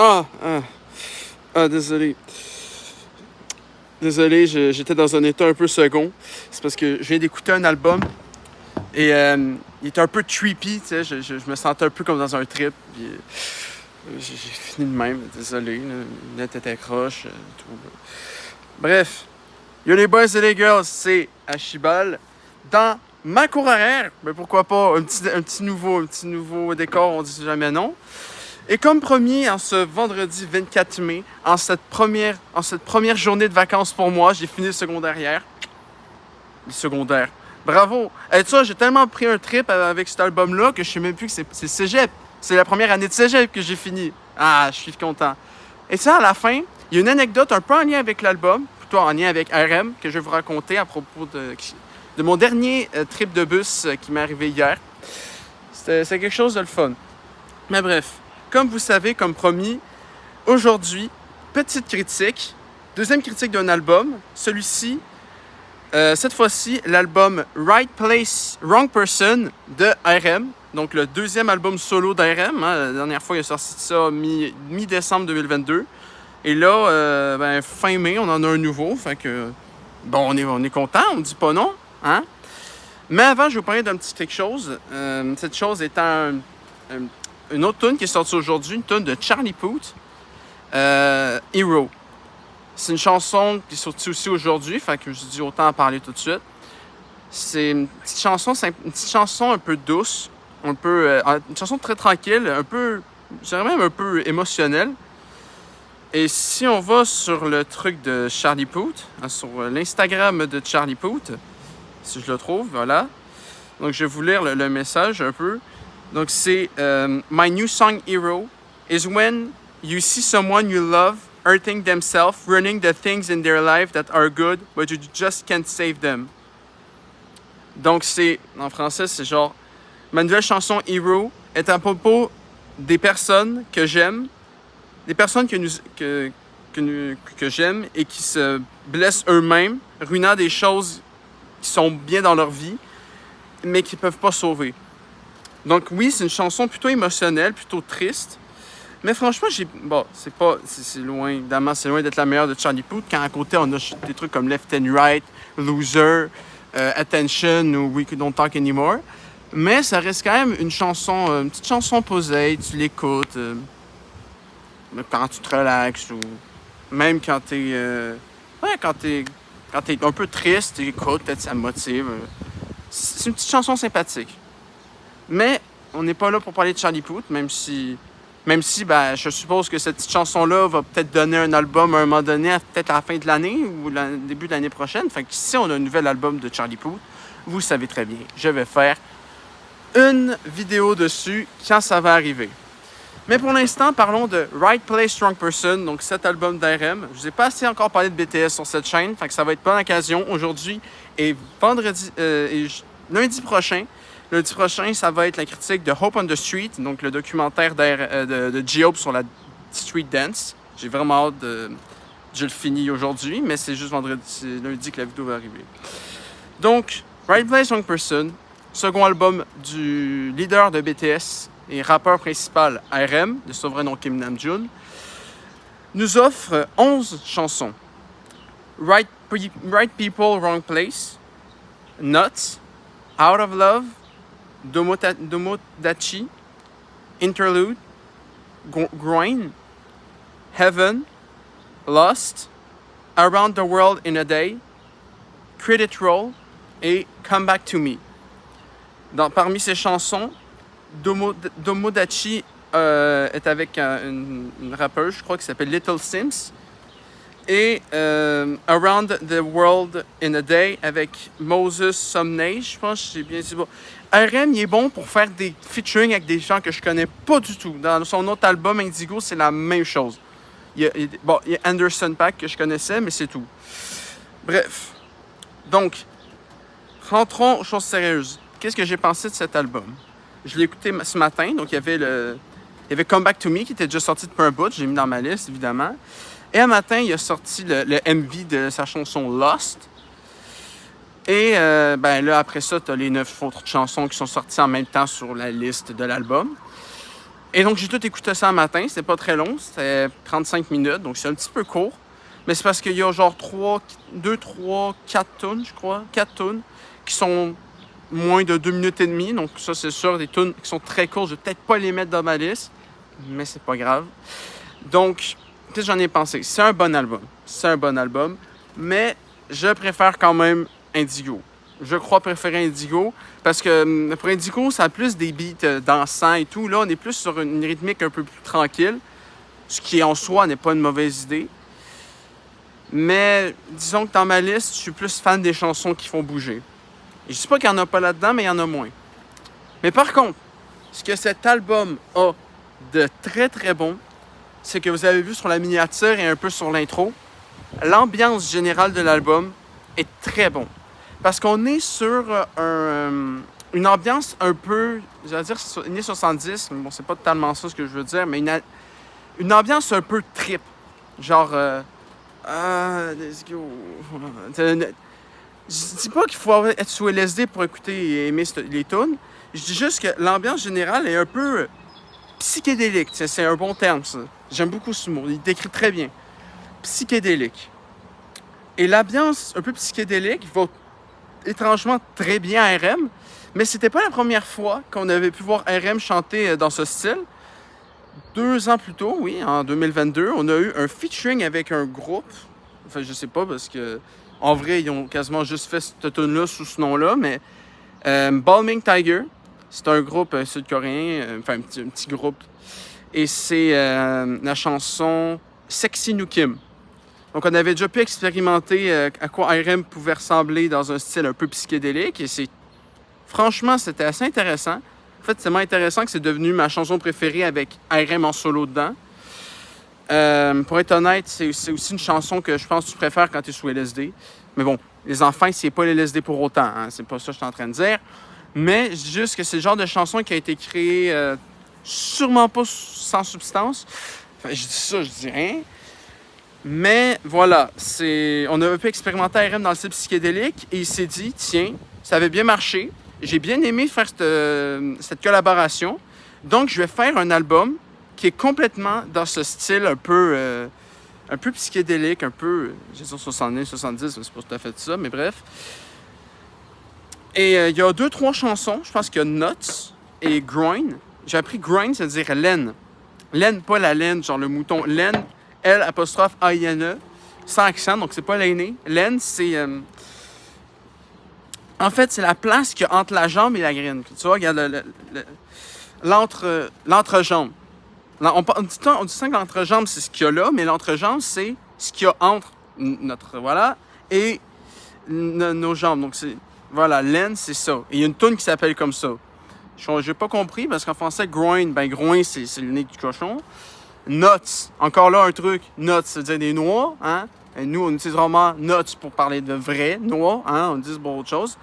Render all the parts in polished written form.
Ah, ah, désolé. Désolé, j'étais dans un état un peu second. C'est parce que je viens d'écouter un album et il était un peu trippy, tu sais. Je me sentais un peu comme dans un trip. Puis, j'ai fini de même, désolé. Le net était croche, tout. Bref, yo les boys et les girls, c'est Archibald. Dans ma cour arrière, mais pourquoi pas, un petit nouveau décor, on dit jamais non. Et comme promis, en ce vendredi 24 mai, en cette première journée de vacances pour moi, j'ai fini le secondaire hier. Le secondaire. Bravo! Et ça, j'ai tellement pris un trip avec cet album-là que je sais même plus que c'est cégep. C'est la première année de cégep que j'ai fini. Ah, je suis content. Et ça, à la fin, il y a une anecdote un peu en lien avec l'album, plutôt en lien avec RM, que je vais vous raconter à propos de mon dernier trip de bus qui m'est arrivé hier. C'est quelque chose de le fun. Mais bref, comme vous savez, comme promis, aujourd'hui, petite critique, deuxième critique d'un album. Celui-ci, cette fois-ci, l'album Right Place, Wrong Person de RM. Donc le deuxième album solo d'RM. La dernière fois, il a sorti ça mi-décembre 2022. Et là, fin mai, on en a un nouveau. Fait que, bon, on est content, on dit pas non. Hein? Mais avant, je vais vous parler d'un petit quelque chose. Cette chose étant une autre tune qui est sortie aujourd'hui, une tune de Charlie Puth, Hero. C'est une chanson qui est sortie aussi aujourd'hui, fait que je dis autant en parler tout de suite. C'est une petite chanson un peu douce, une chanson très tranquille, je dirais même un peu émotionnelle. Et si on va sur le truc de Charlie Puth, sur l'Instagram de Charlie Puth, si je le trouve, voilà. Donc je vais vous lire le message un peu. Donc c'est My new song Hero is when you see someone you love hurting themselves, ruining the things in their life that are good, but you just can't save them. Donc c'est, en français, c'est genre, ma nouvelle chanson Hero est à propos des personnes que j'aime, des personnes que j'aime et qui se blessent eux-mêmes, ruinant des choses qui sont bien dans leur vie, mais qui ne peuvent pas sauver. Donc oui, c'est une chanson plutôt émotionnelle, plutôt triste. Mais franchement, c'est loin, évidemment, c'est loin d'être la meilleure de Charlie Puth. Quand à côté, on a des trucs comme Left and Right, Loser, Attention ou We Don't Talk Anymore. Mais ça reste quand même une petite chanson posée, tu l'écoutes quand tu te relaxes ou même quand quand t'es un peu triste, tu écoutes, peut-être ça me motive. C'est une petite chanson sympathique. Mais on n'est pas là pour parler de Charlie Puth, même si je suppose que cette petite chanson-là va peut-être donner un album à un moment donné, peut-être à la fin de l'année ou le début de l'année prochaine. Fait que si on a un nouvel album de Charlie Puth, vous savez très bien, je vais faire une vidéo dessus quand ça va arriver. Mais pour l'instant, parlons de Right Place, Wrong Person, donc cet album d'RM. Je vous ai pas assez encore parlé de BTS sur cette chaîne, fait que ça va être bonne occasion aujourd'hui et lundi prochain. Lundi prochain, ça va être la critique de Hope on the Street, donc le documentaire de J-Hope sur la street dance. J'ai vraiment hâte je le finis aujourd'hui, mais c'est juste c'est lundi que la vidéo va arriver. Donc, Right Place, Wrong Person, second album du leader de BTS et rappeur principal RM, de son vrai nom Kim Namjoon, nous offre 11 chansons. Right People, Wrong Place, Nuts, Out of Love, Domodachi, Interlude, Groin, Heaven, Lost, Around the World in a Day, Credit Roll et Come Back to Me. Parmi ces chansons, Domodachi est avec une rappeuse, je crois, qui s'appelle Little Sims. Et Around the World in a Day avec Moses Sumney, je pense que j'ai bien dit. RM, il est bon pour faire des featuring avec des gens que je connais pas du tout. Dans son autre album, Indigo, c'est la même chose. Il y a Anderson .Paak que je connaissais, mais c'est tout. Bref. Donc, rentrons aux choses sérieuses. Qu'est-ce que j'ai pensé de cet album? Je l'ai écouté ce matin, donc il y avait Come Back to Me qui était déjà sorti depuis un bout, j'ai mis dans ma liste, évidemment. Et un matin, il a sorti le MV de sa chanson Lost. Et là, après ça, tu as les 9 autres chansons qui sont sorties en même temps sur la liste de l'album. Et donc, j'ai tout écouté ça un matin. C'était pas très long. C'était 35 minutes. Donc, c'est un petit peu court. Mais c'est parce qu'il y a genre 4 tunes, je crois. 4 tunes qui sont moins de 2 minutes et demie. Donc, ça, c'est sûr, des tunes qui sont très courtes. Je vais peut-être pas les mettre dans ma liste. Mais c'est pas grave. Donc, qu'est-ce que j'en ai pensé? C'est un bon album. C'est un bon album. Mais je préfère quand même Indigo. Je crois préférer Indigo parce que pour Indigo, ça a plus des beats dansants et tout. Là, on est plus sur une rythmique un peu plus tranquille, ce qui en soi n'est pas une mauvaise idée. Mais disons que dans ma liste, je suis plus fan des chansons qui font bouger. Et je dis pas qu'il n'y en a pas là-dedans, mais il y en a moins. Mais par contre, ce que cet album a de très très bon, c'est que vous avez vu sur la miniature et un peu sur l'intro, l'ambiance générale de l'album est très bon. Parce qu'on est sur une ambiance un peu, j'allais dire années 70, mais bon, c'est pas totalement ça ce que je veux dire, mais une ambiance un peu trip. Genre, let's go. Je dis pas qu'il faut être sous LSD pour écouter et aimer les tunes. Je dis juste que l'ambiance générale est un peu psychédélique. C'est un bon terme, ça. J'aime beaucoup ce mot. Il décrit très bien. Psychédélique. Et l'ambiance un peu psychédélique va étrangement très bien à RM, mais c'était pas la première fois qu'on avait pu voir RM chanter dans ce style. 2 ans plus tôt, oui, en 2022, on a eu un featuring avec un groupe. Enfin, je sais pas, parce que en vrai, ils ont quasiment juste fait cette tune-là sous ce nom-là, mais Balming Tiger, c'est un groupe sud-coréen, enfin un petit groupe, et c'est la chanson Sexy New Kim. Donc, on avait déjà pu expérimenter à quoi RM pouvait ressembler dans un style un peu psychédélique. Et franchement, c'était assez intéressant. En fait, c'est tellement intéressant que c'est devenu ma chanson préférée avec RM en solo dedans. Pour être honnête, c'est aussi une chanson que je pense que tu préfères quand tu es sous LSD. Mais bon, les enfants, c'est pas LSD pour autant. Hein? C'est pas ça que je suis en train de dire. Mais je dis juste que c'est le genre de chanson qui a été créée sûrement pas sans substance. Enfin, je dis ça, je dis rien. Mais voilà, on avait pu expérimenter RM dans le style psychédélique et il s'est dit, tiens, ça avait bien marché. J'ai bien aimé faire cette collaboration. Donc, je vais faire un album qui est complètement dans ce style un peu psychédélique, un peu, j'ai dit 70, 70, c'est pas tout à fait ça, mais bref. Et il y a 2-3 chansons, je pense qu'il y a Nuts et Groin. J'ai appris Groin, c'est-à-dire laine. Laine, pas la laine, genre le mouton. Laine, L'-A-I-N-E, sans accent, donc c'est pas l'aîné. Laine, c'est... en fait, c'est la place qu'il y a entre la jambe et la graine. Tu vois, regarde l'entrejambe. On dit ça que l'entrejambe, c'est ce qu'il y a là, mais l'entrejambe, c'est ce qu'il y a entre notre... Voilà, et nos jambes. Donc, voilà, laine, c'est ça. Et il y a une toune qui s'appelle comme ça. J'ai pas compris, parce qu'en français, groin, groin, c'est le nez du cochon. Nuts, encore là un truc, nuts, c'est-à-dire des noix, hein? Et nous, on utilise vraiment nuts pour parler de vraies noix, hein? On dit bon autre chose.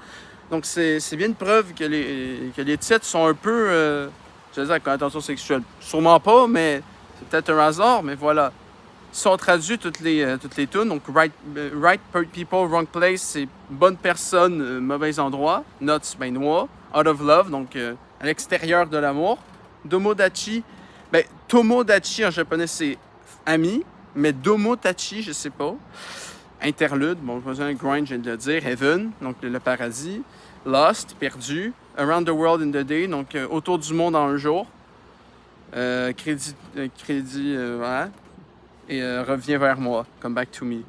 Donc, c'est bien une preuve que les titres sont un peu, je veux dire, avec connotation sexuelle. Sûrement pas, mais c'est peut-être un hasard, mais voilà. Si on traduit toutes les tunes, donc right people, wrong place, c'est bonne personne, mauvais endroit. Nuts, noix. Out of love, donc à l'extérieur de l'amour. Domodachi, Tomodachi en japonais c'est ami, mais Domotachi, je sais pas. Interlude, bon, je un grind, je viens de le dire. Heaven, donc le paradis. Lost, perdu. Around the world in the day, donc autour du monde en un jour. Crédit, voilà. Et reviens vers moi, come back to me.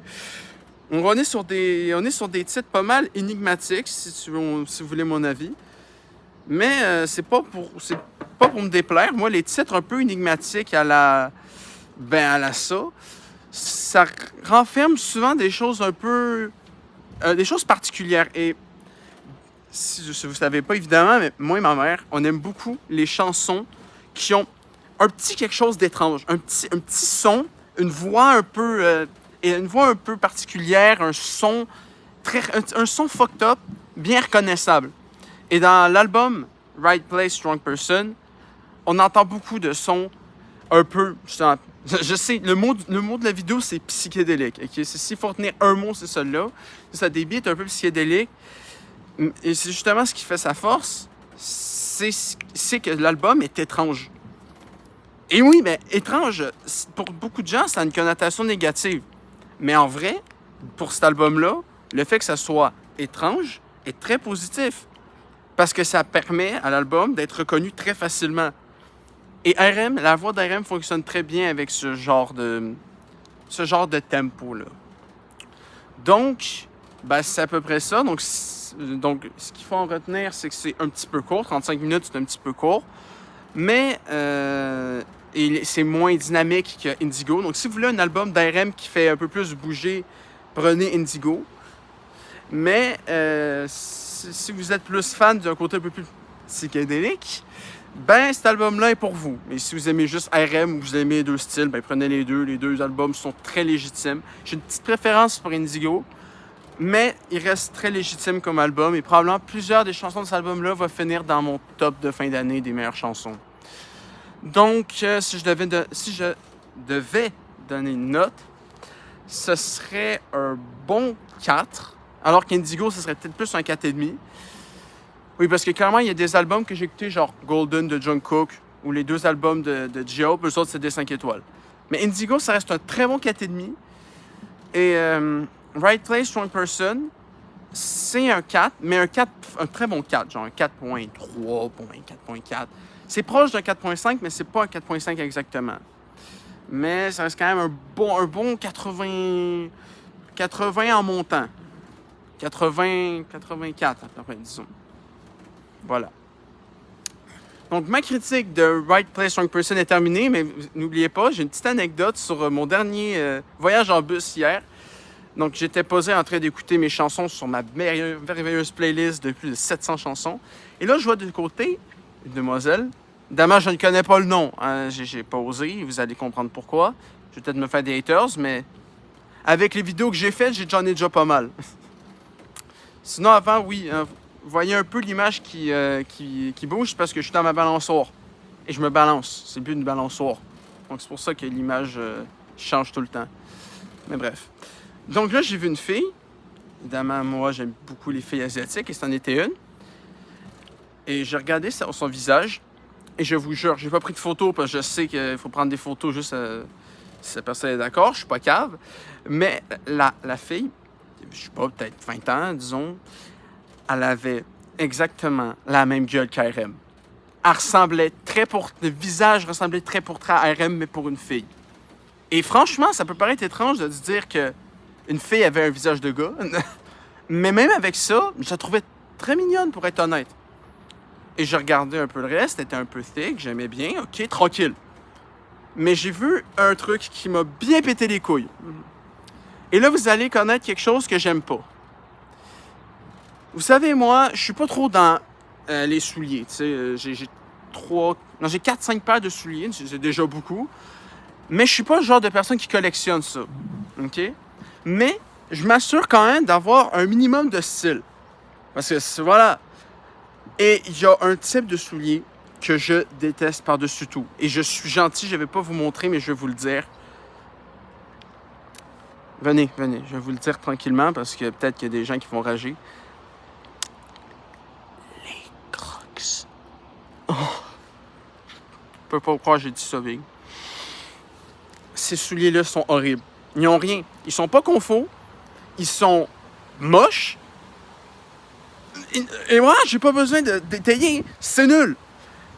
Donc, on est sur des titres pas mal énigmatiques, si vous voulez mon avis. Mais c'est pas pour me déplaire. Moi, les titres un peu énigmatiques à la ça renferme souvent des choses un peu... des choses particulières. Et si vous ne savez pas, évidemment, mais moi et ma mère, on aime beaucoup les chansons qui ont un petit quelque chose d'étrange. Un petit son, une voix un peu particulière, un son fucked up, bien reconnaissable. Et dans l'album Right Place, Strong Person, on entend beaucoup de sons un peu... Je sais, le mot de la vidéo, c'est psychédélique. Okay? S'il faut retenir un mot, c'est celui-là. Ça a des beats un peu psychédéliques. Et c'est justement ce qui fait sa force, c'est que l'album est étrange. Et oui, mais étrange, pour beaucoup de gens, ça a une connotation négative. Mais en vrai, pour cet album-là, le fait que ça soit étrange est très positif. Parce que ça permet à l'album d'être reconnu très facilement. Et RM, la voix d'RM fonctionne très bien avec ce genre de tempo-là. Donc, ben, c'est à peu près ça. Donc, ce qu'il faut en retenir, c'est que c'est un petit peu court. 35 minutes, c'est un petit peu court. Mais c'est moins dynamique que Indigo. Donc, si vous voulez un album d'RM qui fait un peu plus bouger, prenez Indigo. Mais si vous êtes plus fan d'un côté un peu plus psychédélique, ben cet album-là est pour vous. Mais si vous aimez juste RM ou vous aimez les deux styles, ben prenez les deux. Les deux albums sont très légitimes. J'ai une petite préférence pour Indigo, mais il reste très légitime comme album. Et probablement plusieurs des chansons de cet album-là vont finir dans mon top de fin d'année des meilleures chansons. Donc, si je devais donner une note, ce serait un bon 4. Alors qu'Indigo, ce serait peut-être plus un 4,5. Oui, parce que clairement, il y a des albums que j'ai écoutés, genre Golden de Jungkook, ou les deux albums de J-Hope, eux autres, c'est des 5 étoiles. Mais Indigo, ça reste un très bon 4,5. Et Right Place, Wrong Person, c'est un 4, mais un très bon 4, genre un 4.3, 4.4. C'est proche d'un 4.5, mais c'est pas un 4.5 exactement. Mais ça reste quand même un bon 80 en montant. 84 à peu près, disons. Voilà. Donc, ma critique de Right Place, Wrong Person est terminée, mais n'oubliez pas, j'ai une petite anecdote sur mon dernier voyage en bus hier. Donc, j'étais posé en train d'écouter mes chansons sur ma merveilleuse playlist de plus de 700 chansons. Et là, je vois de côté une demoiselle. Évidemment, je ne connais pas le nom. Hein. J'ai pas osé, vous allez comprendre pourquoi. Je vais peut-être me faire des haters, mais avec les vidéos que j'ai faites, j'en ai déjà pas mal. Sinon, avant, oui, vous voyez un peu l'image qui bouge parce que je suis dans ma balançoire. Et je me balance. C'est plus une balançoire. Donc, c'est pour ça que l'image change tout le temps. Mais bref. Donc là, j'ai vu une fille. Évidemment, moi, j'aime beaucoup les filles asiatiques et c'en était une. Et j'ai regardé son visage. Et je vous jure, j'ai pas pris de photo parce que je sais qu'il faut prendre des photos juste si la personne est d'accord. Je suis pas cave. Mais la fille, je sais pas, peut-être 20 ans, disons, elle avait exactement la même gueule qu'RM. Elle ressemblait le visage ressemblait très pour très à RM, mais pour une fille. Et franchement, ça peut paraître étrange de se dire que une fille avait un visage de gars. Mais même avec ça, je la trouvais très mignonne, pour être honnête. Et j'ai regardé un peu le reste, c'était un peu thick, j'aimais bien, ok, tranquille. Mais j'ai vu un truc qui m'a bien pété les couilles. Et là, vous allez connaître quelque chose que j'aime pas. Vous savez, moi, je suis pas trop dans les souliers. Tu sais, j'ai 4-5 paires de souliers, c'est déjà beaucoup. Mais je suis pas le genre de personne qui collectionne ça. OK? Mais je m'assure quand même d'avoir un minimum de style. Parce que, voilà. Et il y a un type de soulier que je déteste par-dessus tout. Et je suis gentil, je vais pas vous montrer, mais je vais vous le dire. Venez, je vais vous le dire tranquillement parce que peut-être qu'il y a des gens qui vont rager. Les Crocs. Oh. Je peux pas croire que j'ai dit ça, Big. Ces souliers-là sont horribles. Ils n'ont rien. Ils sont pas confos. Ils sont moches. Et moi, j'ai pas besoin de détailler. C'est nul.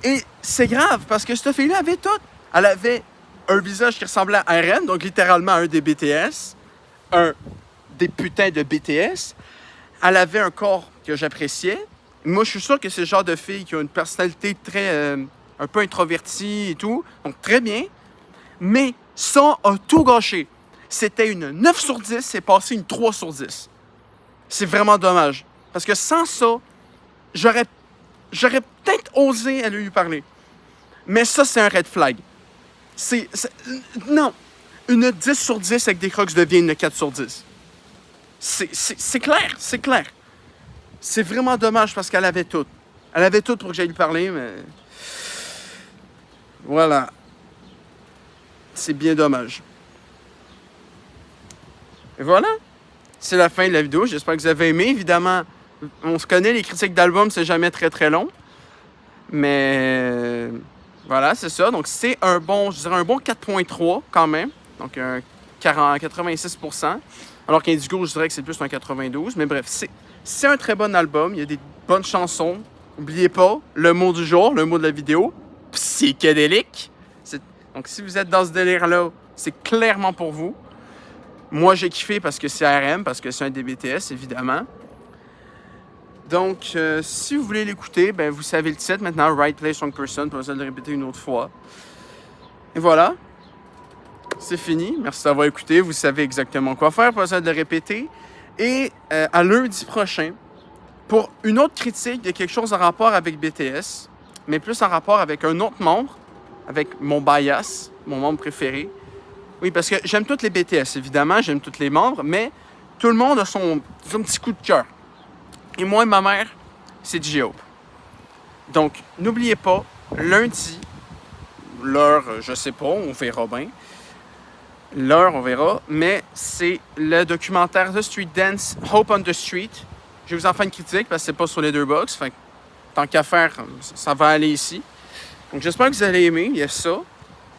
Et c'est grave parce que cette fille-là avait tout. Elle avait un visage qui ressemblait à RM, donc littéralement un des BTS. Un des putains de BTS. Elle avait un corps que j'appréciais. Moi, je suis sûr que c'est le genre de fille qui a une personnalité très... un peu introvertie et tout. Donc, très bien. Mais ça a tout gâché. C'était une 9 sur 10, c'est passé une 3 sur 10. C'est vraiment dommage. Parce que sans ça, j'aurais peut-être osé aller lui parler. Mais ça, c'est un red flag. Non. Une 10 sur 10 avec des Crocs devient une 4 sur 10. C'est clair, c'est clair. C'est vraiment dommage parce qu'elle avait tout. Elle avait tout pour que j'aille lui parler, mais... Voilà. C'est bien dommage. Et voilà. C'est la fin de la vidéo. J'espère que vous avez aimé. Évidemment, on se connaît, les critiques d'albums, c'est jamais très très long. Mais Voilà, c'est ça. Donc, c'est un bon, je dirais un bon 4.3 quand même. Donc, un 86%. Alors qu'Indigo, je dirais que c'est plus un 92. Mais bref, c'est un très bon album. Il y a des bonnes chansons. N'oubliez pas, le mot du jour, le mot de la vidéo, psychédélique. Donc, si vous êtes dans ce délire-là, c'est clairement pour vous. Moi, j'ai kiffé parce que c'est RM, parce que c'est un des BTS, évidemment. Donc, si vous voulez l'écouter, ben, vous savez le titre maintenant, Right Place, Wrong Person, pas besoin de le répéter une autre fois. Et voilà, c'est fini. Merci d'avoir écouté. Vous savez exactement quoi faire, pas besoin de le répéter. Et à lundi prochain, pour une autre critique de quelque chose en rapport avec BTS, mais plus en rapport avec un autre membre, avec mon bias, mon membre préféré. Oui, parce que j'aime tous les BTS, évidemment, j'aime tous les membres, mais tout le monde a son petit coup de cœur. Et moi et ma mère, c'est J-Hope. Donc, n'oubliez pas, lundi, l'heure, je sais pas, on verra bien. L'heure, on verra, mais c'est le documentaire The Street Dance, Hope on the Street. Je vais vous en faire une critique parce que c'est pas sur les deux box. Fait que, tant qu'à faire, ça va aller ici. Donc, j'espère que vous allez aimer. Il y a ça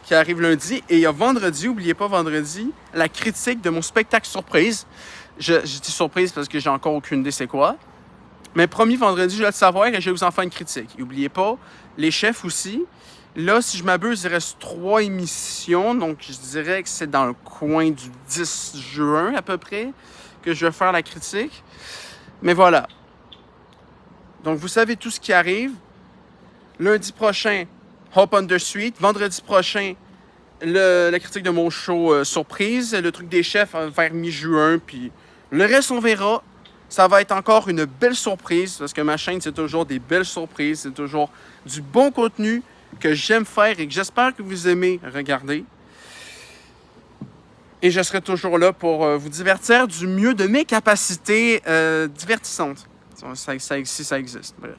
qui arrive lundi. Et il y a vendredi, n'oubliez pas vendredi, la critique de mon spectacle surprise. Je dis surprise parce que j'ai encore aucune idée c'est quoi. Mais promis, vendredi, je vais le savoir et je vais vous en faire une critique. N'oubliez pas, les chefs aussi. Là, si je m'abuse, il reste 3 émissions. Donc, je dirais que c'est dans le coin du 10 juin à peu près que je vais faire la critique. Mais voilà. Donc, vous savez tout ce qui arrive. Lundi prochain, Hope on the Street. Vendredi prochain, la critique de mon show surprise. Le truc des chefs vers mi-juin. Puis le reste, on verra. Ça va être encore une belle surprise parce que ma chaîne, c'est toujours des belles surprises. C'est toujours du bon contenu que j'aime faire et que j'espère que vous aimez regarder. Et je serai toujours là pour vous divertir du mieux de mes capacités divertissantes. Si ça existe, bref.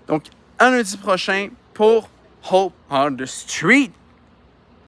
Donc, à lundi prochain pour Hope on the Street.